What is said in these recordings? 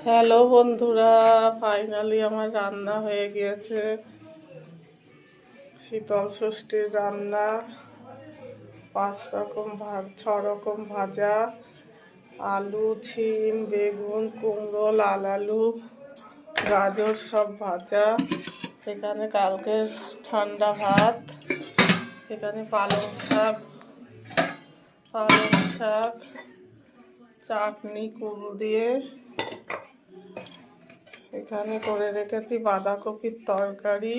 Hello বন্ধুরা, finally আমার রান্না হয়ে গিয়েছে। শীতল ষষ্ঠীর রান্না। 6 রকম ভাজা, আলু, ছিম, বেগুন, কুমড়ো, লাল আলু, গাজর সব ভাজা। এখানে কালকের ঠান্ডা ভাত। এখানে পালং শাক, চাটনি কুল দিয়ে। এখানে করে রেখেছি বাঁধাকপির তরকারি।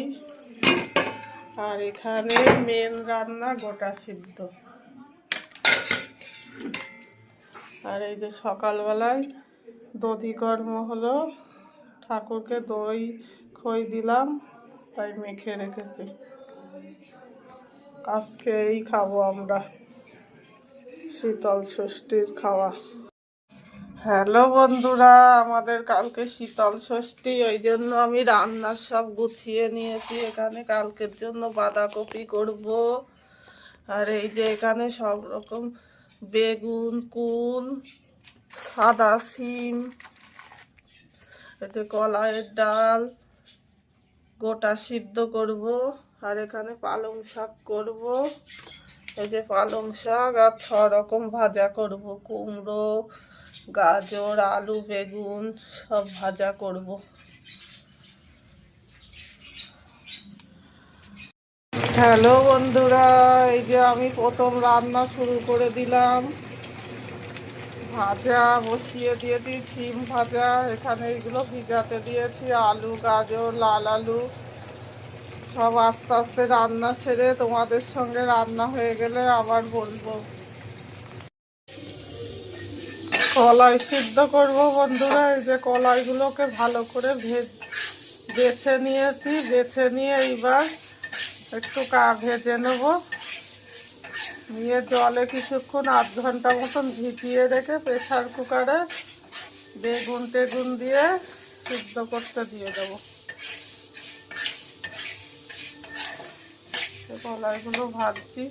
আর এখানে মেন রান্না গোটা সিদ্ধ। আর এই যে সকালবেলায় দধিকর্ম হলো, ঠাকুরকে দই খই দিলাম, তাই মেখে রেখেছি। আজকে এই খাবো আমরা, শীতল ষষ্ঠীর খাওয়া। হ্যালো বন্ধুরা, আমাদের কালকে শীতল ষষ্ঠী, ওই জন্য আমি রান্নার সব গুছিয়ে নিয়েছি। এখানে কালকের জন্য বাঁধাকপি করব। আর এই যে এখানে সব রকম বেগুন, কুল, সাদা সিম, এই যে কলাইয়ের ডাল, গোটা সিদ্ধ করব। আর এখানে পালং শাক করব। এই যে পালং শাক আর 6 রকম ভাজা করব, কুমড়ো, গাজর, আলু, বেগুন সব ভাজা করব। হ্যালো বন্ধুরা, এই যে আমি প্রথম রান্না শুরু করে দিলাম। ভাজা বসিয়ে দিয়েছি, সিম ভাজা। এখানে এগুলো ভিজাতে দিয়েছি, আলু, গাজর, লাল আলু সব আস্তে আস্তে রান্না সেরে তোমাদের সঙ্গে রান্না হয়ে গেলে আবার বলবো। কলাই সিদ্ধ করব বন্ধুরা। এই যে কলাইগুলোকে ভালো করে বেছে নিয়েছি। বেছে নিয়ে এইবার একটু ভেজে নেব। নিয়ে জলে কিছুক্ষণ 8 ঘন্টা মতন ভিজিয়ে রেখে প্রেসার কুকারে বেগুন টেগুন দিয়ে সিদ্ধ করতে দিয়ে দেবো। কলাইগুলো ভাজছি।